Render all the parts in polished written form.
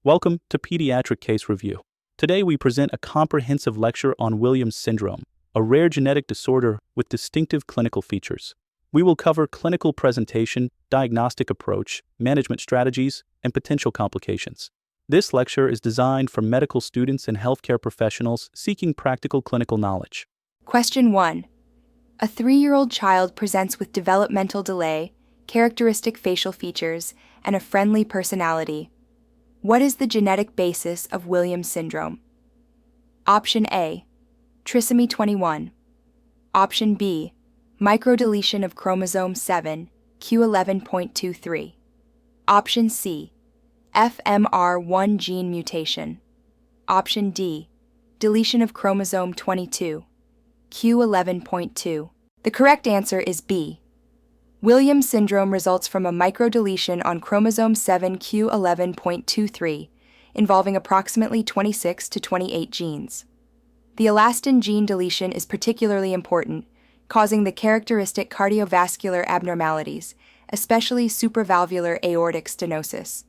Welcome to Pediatric Case Review. Today we present a comprehensive lecture on Williams syndrome, a rare genetic disorder with distinctive clinical features. We will cover clinical presentation, diagnostic approach, management strategies, and potential complications. This lecture is designed for medical students and healthcare professionals seeking practical clinical knowledge. Question 1. A 3-year-old child presents with developmental delay, characteristic facial features, and a friendly personality. What is the genetic basis of Williams syndrome? Option A, trisomy 21. Option B, microdeletion of chromosome 7, q11.23. Option C, FMR1 gene mutation. Option D, deletion of chromosome 22, q11.2. The correct answer is B. Williams syndrome results from a microdeletion on chromosome 7 q11.23, involving approximately 26 to 28 genes. The elastin gene deletion is particularly important, causing the characteristic cardiovascular abnormalities, especially supravalvular aortic stenosis.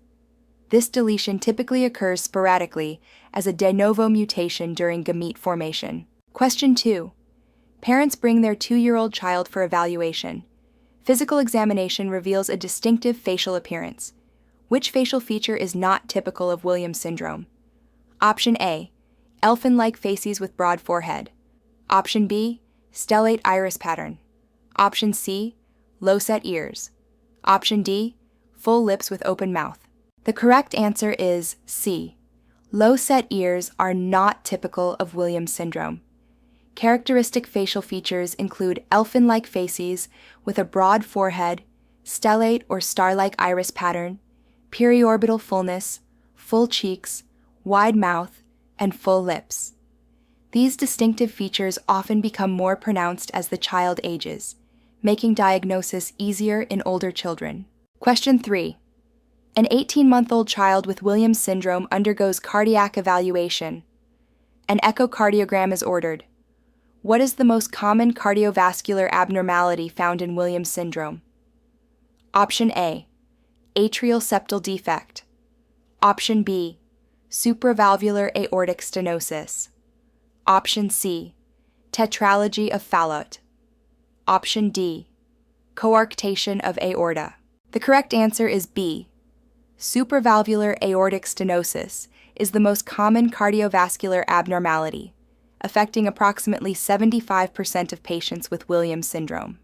This deletion typically occurs sporadically as a de novo mutation during gamete formation. Question 2. Parents bring their 2-year-old child for evaluation. Physical examination reveals a distinctive facial appearance. Which facial feature is not typical of Williams syndrome? Option A, elfin-like faces with broad forehead. Option B, stellate iris pattern. Option C, low-set ears. Option D, full lips with open mouth. The correct answer is C. Low-set ears are not typical of Williams syndrome. Characteristic facial features include elfin-like faces with a broad forehead, stellate or star-like iris pattern, periorbital fullness, full cheeks, wide mouth, and full lips. These distinctive features often become more pronounced as the child ages, making diagnosis easier in older children. Question 3. An 18-month-old child with Williams syndrome undergoes cardiac evaluation. An echocardiogram is ordered. What is the most common cardiovascular abnormality found in Williams syndrome? Option A, atrial septal defect. Option B, supravalvular aortic stenosis. Option C, tetralogy of Fallot. Option D, coarctation of aorta. The correct answer is B. Supravalvular aortic stenosis is the most common cardiovascular abnormality, affecting approximately 75% of patients with Williams syndrome.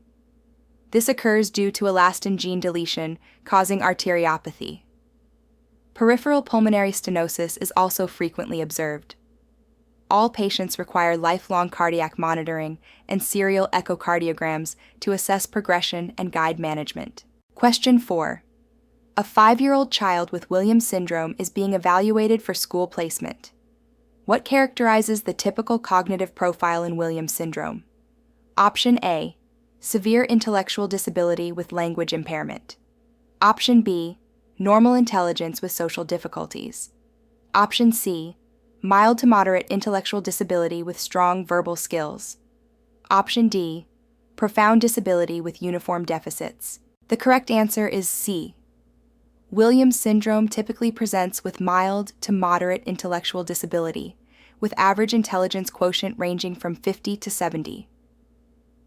This occurs due to elastin gene deletion causing arteriopathy. Peripheral pulmonary stenosis is also frequently observed. All patients require lifelong cardiac monitoring and serial echocardiograms to assess progression and guide management. Question 4. A 5-year-old child with Williams syndrome is being evaluated for school placement. What characterizes the typical cognitive profile in Williams syndrome? Option A, severe intellectual disability with language impairment. Option B, normal intelligence with social difficulties. Option C, mild to moderate intellectual disability with strong verbal skills. Option D, profound disability with uniform deficits. The correct answer is C. Williams syndrome typically presents with mild to moderate intellectual disability, with average intelligence quotient ranging from 50 to 70.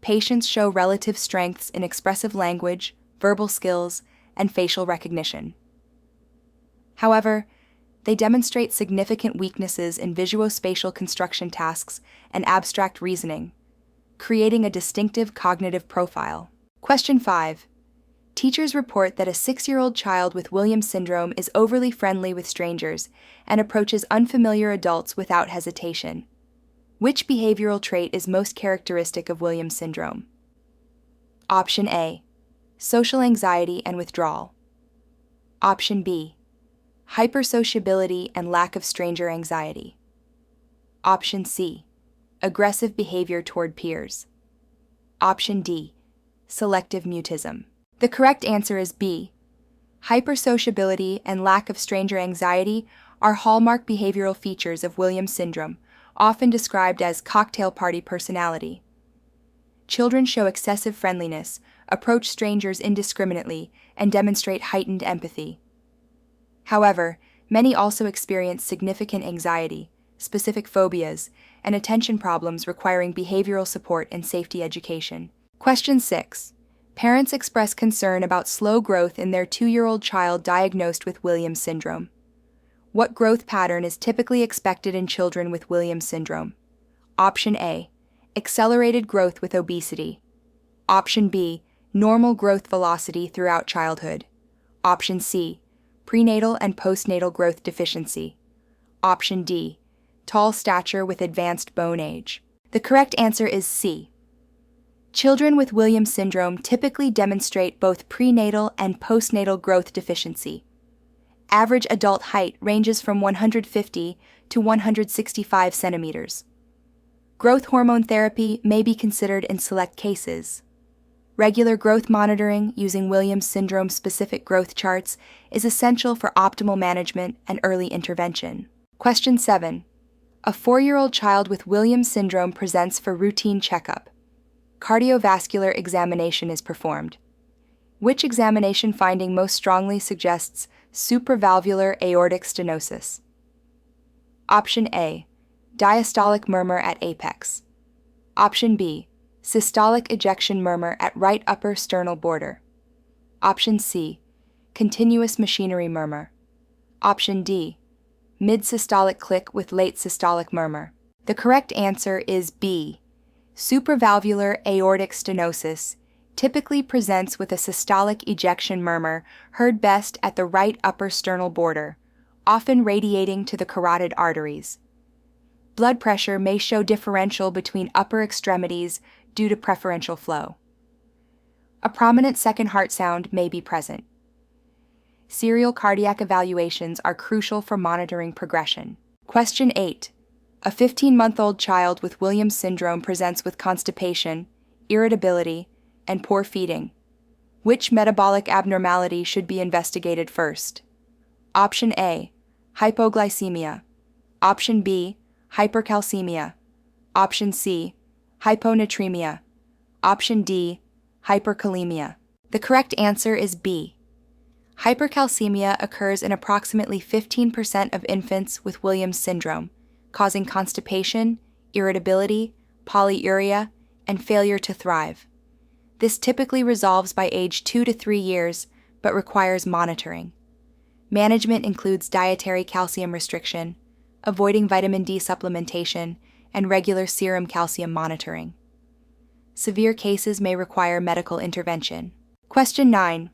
Patients show relative strengths in expressive language, verbal skills, and facial recognition. However, they demonstrate significant weaknesses in visuospatial construction tasks and abstract reasoning, creating a distinctive cognitive profile. Question 5. Teachers report that a 6-year-old child with Williams syndrome is overly friendly with strangers and approaches unfamiliar adults without hesitation. Which behavioral trait is most characteristic of Williams syndrome? Option A, social anxiety and withdrawal. Option B, hypersociability and lack of stranger anxiety. Option C, aggressive behavior toward peers. Option D, selective mutism. The correct answer is B. Hypersociability and lack of stranger anxiety are hallmark behavioral features of Williams syndrome, often described as cocktail party personality. Children show excessive friendliness, approach strangers indiscriminately, and demonstrate heightened empathy. However, Many also experience significant anxiety, specific phobias, and attention problems requiring behavioral support and safety education. Question 6. Parents express concern about slow growth in their 2-year-old child diagnosed with Williams syndrome. What growth pattern is typically expected in children with Williams syndrome? Option A. Accelerated growth with obesity. Option B. Normal growth velocity throughout childhood. Option C. Prenatal and postnatal growth deficiency. Option D. Tall stature with advanced bone age. The correct answer is C. Children with Williams syndrome typically demonstrate both prenatal and postnatal growth deficiency. Average adult height ranges from 150 to 165 centimeters. Growth hormone therapy may be considered in select cases. Regular growth monitoring using Williams syndrome-specific growth charts is essential for optimal management and early intervention. Question 7. A 4-year-old child with Williams syndrome presents for routine checkup. Cardiovascular examination is performed. Which examination finding most strongly suggests supravalvular aortic stenosis? Option A. Diastolic murmur at apex. Option B. Systolic ejection murmur at right upper sternal border. Option C. Continuous machinery murmur. Option D. Mid-systolic click with late systolic murmur. The correct answer is B. Supravalvular aortic stenosis typically presents with a systolic ejection murmur heard best at the right upper sternal border, often radiating to the carotid arteries. Blood pressure may show differential between upper extremities due to preferential flow. A prominent second heart sound may be present. Serial cardiac evaluations are crucial for monitoring progression. Question 8. A 15-month-old child with Williams syndrome presents with constipation, irritability, and poor feeding. Which metabolic abnormality should be investigated first? Option A. Hypoglycemia. Option B. Hypercalcemia. Option C. Hyponatremia. Option D. Hyperkalemia. The correct answer is B. Hypercalcemia occurs in approximately 15% of infants with Williams syndrome, causing constipation, irritability, polyuria, and failure to thrive. This typically resolves by age 2 to 3 years, but requires monitoring. Management includes dietary calcium restriction, avoiding vitamin D supplementation, and regular serum calcium monitoring. Severe cases may require medical intervention. Question 9.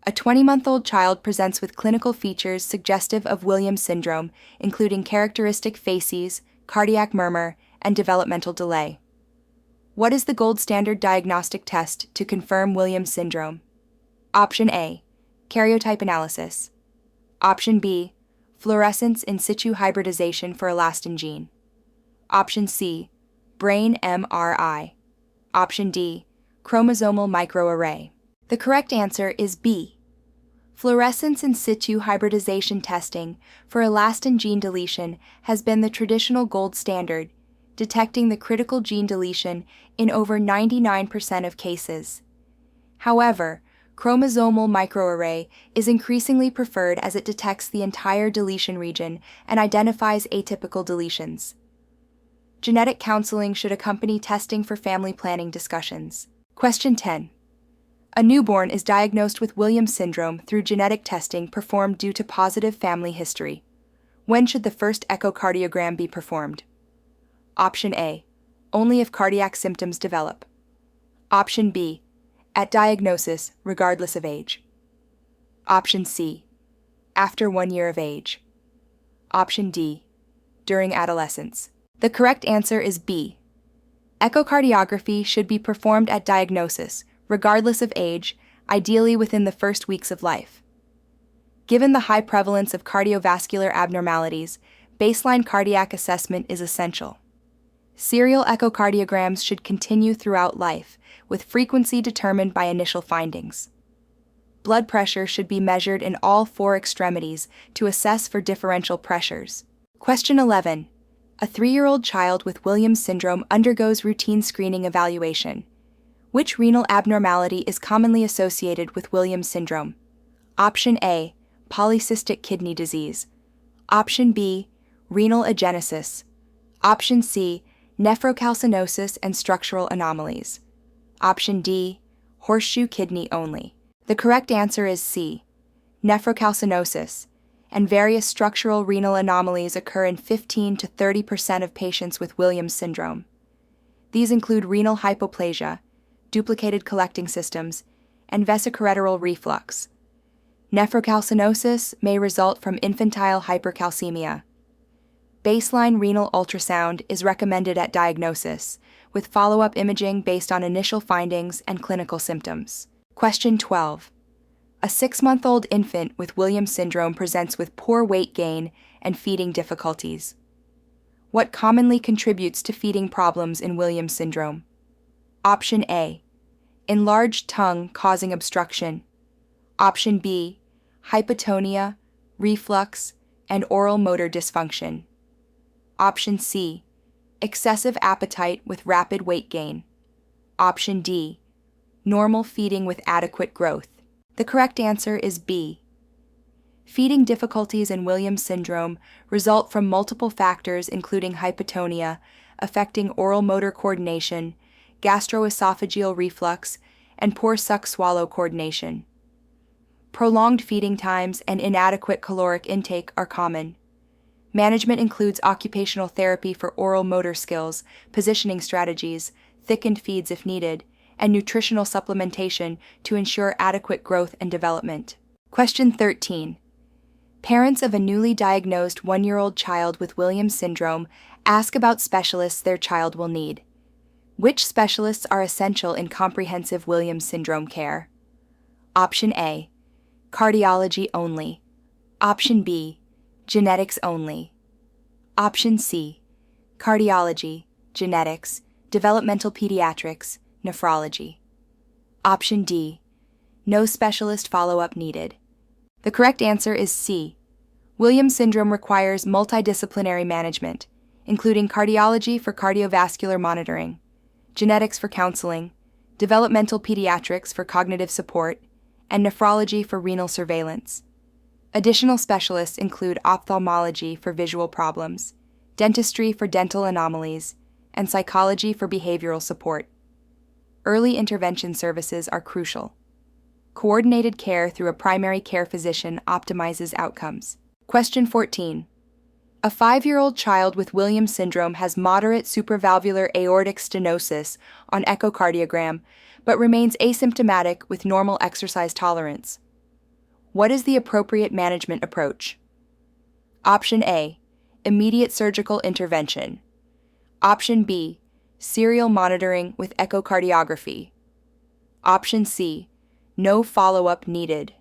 A 20-month-old child presents with clinical features suggestive of Williams syndrome, including characteristic facies, cardiac murmur, and developmental delay. What is the gold standard diagnostic test to confirm Williams syndrome? Option A. Karyotype analysis. Option B. Fluorescence in situ hybridization for elastin gene. Option C. Brain MRI. Option D. Chromosomal microarray. The correct answer is B. Fluorescence in situ hybridization testing for elastin gene deletion has been the traditional gold standard, detecting the critical gene deletion in over 99% of cases. However, chromosomal microarray is increasingly preferred as it detects the entire deletion region and identifies atypical deletions. Genetic counseling should accompany testing for family planning discussions. Question 10. A newborn is diagnosed with Williams syndrome through genetic testing performed due to positive family history. When should the first echocardiogram be performed? Option A. Only if cardiac symptoms develop. Option B. At diagnosis, regardless of age. Option C. After 1 year of age. Option D. During adolescence. The correct answer is B. Echocardiography should be performed at diagnosis, regardless of age, ideally within the first weeks of life. Given the high prevalence of cardiovascular abnormalities, baseline cardiac assessment is essential. Serial echocardiograms should continue throughout life, with frequency determined by initial findings. Blood pressure should be measured in all 4 extremities to assess for differential pressures. Question 11. A 3-year-old child with Williams syndrome undergoes routine screening evaluation. Which renal abnormality is commonly associated with Williams syndrome? Option A. Polycystic kidney disease. Option B, renal agenesis. Option C, nephrocalcinosis and structural anomalies. Option D, horseshoe kidney only. The correct answer is C, nephrocalcinosis, and various structural renal anomalies occur in 15 to 30% of patients with Williams syndrome. These include renal hypoplasia, duplicated collecting systems, and vesicoureteral reflux. Nephrocalcinosis may result from infantile hypercalcemia. Baseline renal ultrasound is recommended at diagnosis, with follow-up imaging based on initial findings and clinical symptoms. Question 12. A 6-month-old infant with Williams syndrome presents with poor weight gain and feeding difficulties. What commonly contributes to feeding problems in Williams syndrome? Option A, enlarged tongue causing obstruction. Option B, hypotonia, reflux, and oral motor dysfunction. Option C, excessive appetite with rapid weight gain. Option D, normal feeding with adequate growth. The correct answer is B. Feeding difficulties in Williams syndrome result from multiple factors including hypotonia, affecting oral motor coordination, gastroesophageal reflux, and poor suck-swallow coordination. Prolonged feeding times and inadequate caloric intake are common. Management includes occupational therapy for oral motor skills, positioning strategies, thickened feeds if needed, and nutritional supplementation to ensure adequate growth and development. Question 13. Parents of a newly diagnosed 1-year-old child with Williams syndrome ask about specialists their child will need. Which specialists are essential in comprehensive Williams syndrome care? Option A, cardiology only. Option B, genetics only. Option C, cardiology, genetics, developmental pediatrics, nephrology. Option D, no specialist follow-up needed. The correct answer is C. Williams syndrome requires multidisciplinary management, including cardiology for cardiovascular monitoring, genetics for counseling, developmental pediatrics for cognitive support, and nephrology for renal surveillance. Additional specialists include ophthalmology for visual problems, dentistry for dental anomalies, and psychology for behavioral support. Early intervention services are crucial. Coordinated care through a primary care physician optimizes outcomes. Question 14. A 5-year-old child with Williams syndrome has moderate supravalvular aortic stenosis on echocardiogram, but remains asymptomatic with normal exercise tolerance. What is the appropriate management approach? Option A, immediate surgical intervention. Option B, serial monitoring with echocardiography. Option C, no follow-up needed.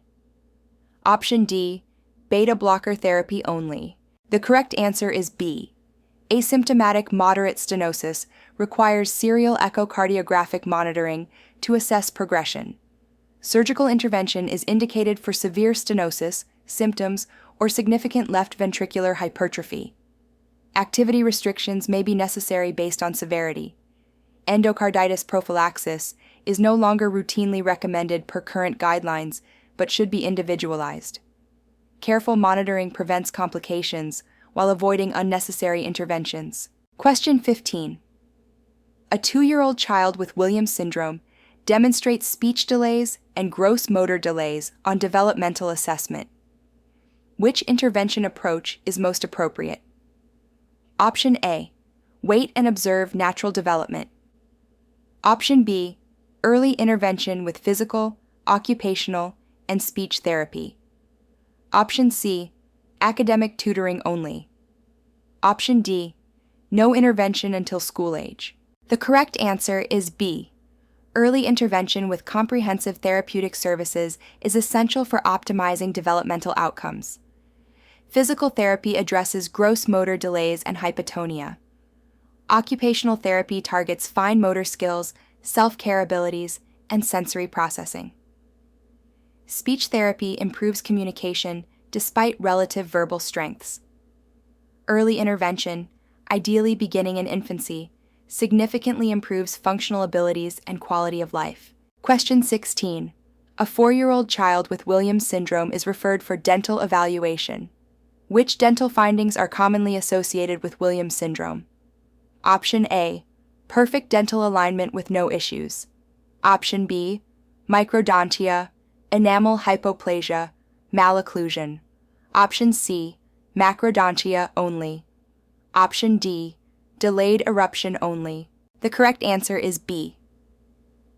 Option D, beta blocker therapy only. The correct answer is B. Asymptomatic moderate stenosis requires serial echocardiographic monitoring to assess progression. Surgical intervention is indicated for severe stenosis, symptoms, or significant left ventricular hypertrophy. Activity restrictions may be necessary based on severity. Endocarditis prophylaxis is no longer routinely recommended per current guidelines, but should be individualized. Careful monitoring prevents complications while avoiding unnecessary interventions. Question 15. A 2-year-old child with Williams syndrome demonstrates speech delays and gross motor delays on developmental assessment. Which intervention approach is most appropriate? Option A, wait and observe natural development. Option B, early intervention with physical, occupational, and speech therapy. Option C, academic tutoring only. Option D, no intervention until school age. The correct answer is B. Early intervention with comprehensive therapeutic services is essential for optimizing developmental outcomes. Physical therapy addresses gross motor delays and hypotonia. Occupational therapy targets fine motor skills, self-care abilities, and sensory processing. Speech therapy improves communication despite relative verbal strengths. Early intervention, ideally beginning in infancy, significantly improves functional abilities and quality of life. Question 16. A 4-year-old child with Williams syndrome is referred for dental evaluation. Which dental findings are commonly associated with Williams syndrome? Option A, perfect dental alignment with no issues. Option B, microdontia, enamel hypoplasia, malocclusion. Option C, macrodontia only. Option D, delayed eruption only. The correct answer is B.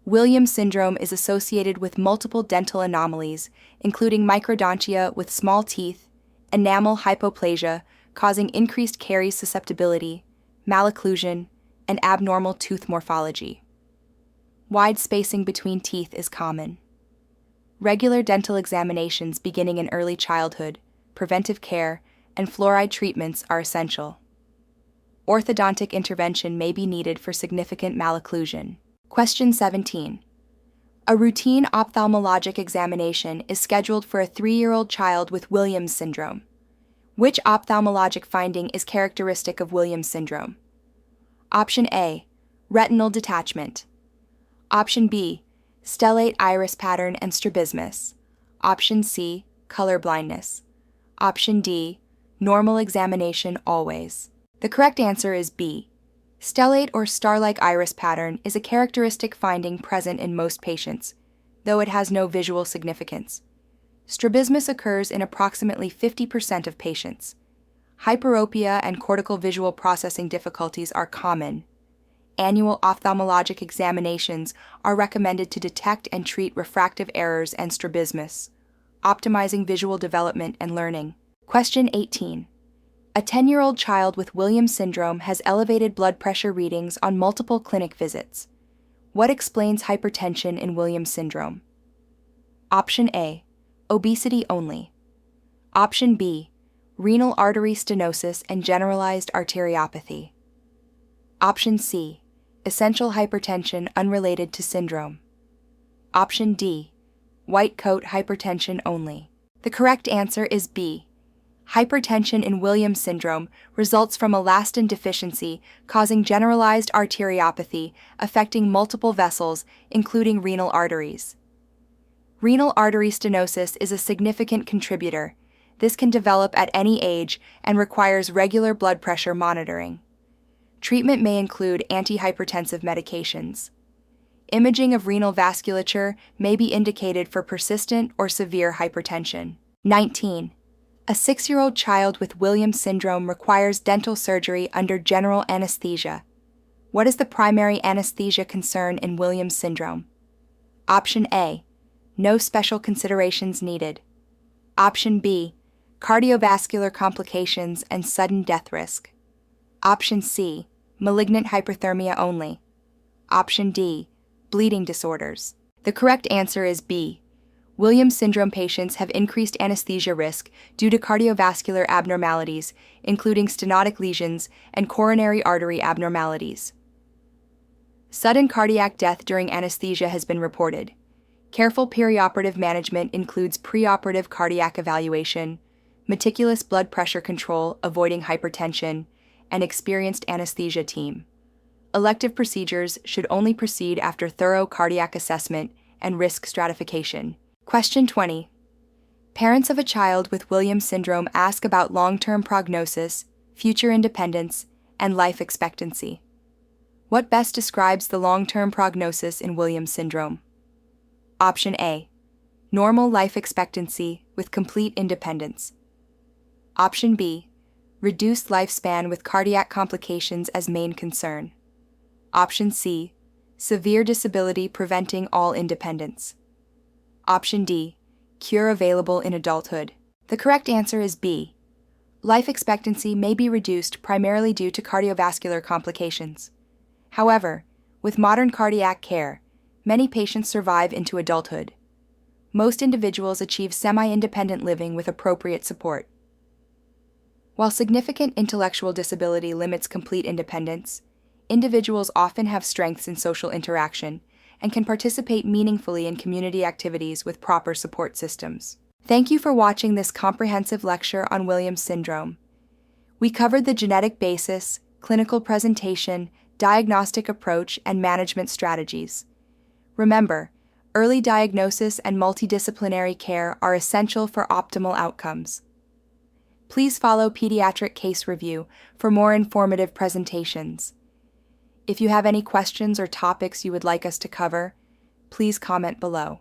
Williams syndrome is associated with multiple dental anomalies, including microdontia with small teeth, enamel hypoplasia causing increased caries susceptibility, malocclusion, and abnormal tooth morphology. Wide spacing between teeth is common. Regular dental examinations beginning in early childhood, preventive care, and fluoride treatments are essential. Orthodontic intervention may be needed for significant malocclusion. Question 17. A routine ophthalmologic examination is scheduled for a 3-year-old child with Williams syndrome. Which ophthalmologic finding is characteristic of Williams syndrome? Option A, retinal detachment. Option B, stellate iris pattern and strabismus. Option C, color blindness. Option D, normal examination always. The correct answer is B. Stellate or star-like iris pattern is a characteristic finding present in most patients, though it has no visual significance. Strabismus occurs in approximately 50% of patients. Hyperopia and cortical visual processing difficulties are common. Annual ophthalmologic examinations are recommended to detect and treat refractive errors and strabismus, optimizing visual development and learning. Question 18. A 10-year-old child with Williams syndrome has elevated blood pressure readings on multiple clinic visits. What explains hypertension in Williams syndrome? Option A, obesity only. Option B, renal artery stenosis and generalized arteriopathy. Option C, essential hypertension unrelated to syndrome. Option D, white coat hypertension only. The correct answer is B. Hypertension in Williams syndrome results from elastin deficiency causing generalized arteriopathy affecting multiple vessels, including renal arteries. Renal artery stenosis is a significant contributor. This can develop at any age and requires regular blood pressure monitoring. Treatment may include antihypertensive medications. Imaging of renal vasculature may be indicated for persistent or severe hypertension. 19. A 6-year-old child with Williams syndrome requires dental surgery under general anesthesia. What is the primary anesthesia concern in Williams syndrome? Option A, no special considerations needed. Option B, cardiovascular complications and sudden death risk. Option C, malignant hyperthermia only. Option D, bleeding disorders. The correct answer is B. Williams syndrome patients have increased anesthesia risk due to cardiovascular abnormalities, including stenotic lesions and coronary artery abnormalities. Sudden cardiac death during anesthesia has been reported. Careful perioperative management includes preoperative cardiac evaluation, meticulous blood pressure control avoiding hypertension, and experienced anesthesia team. Elective procedures should only proceed after thorough cardiac assessment and risk stratification. Question 20. Parents of a child with Williams syndrome ask about long-term prognosis, future independence, and life expectancy. What best describes the long-term prognosis in Williams syndrome? Option A, normal life expectancy with complete independence. Option B, reduced lifespan with cardiac complications as main concern. Option C, severe disability preventing all independence. Option D, cure available in adulthood. The correct answer is B. Life expectancy may be reduced primarily due to cardiovascular complications. However, with modern cardiac care, many patients survive into adulthood. Most individuals achieve semi-independent living with appropriate support. While significant intellectual disability limits complete independence, individuals often have strengths in social interaction and can participate meaningfully in community activities with proper support systems. Thank you for watching this comprehensive lecture on Williams syndrome. We covered the genetic basis, clinical presentation, diagnostic approach, and management strategies. Remember, early diagnosis and multidisciplinary care are essential for optimal outcomes. Please follow Pediatric Case Review for more informative presentations. If you have any questions or topics you would like us to cover, please comment below.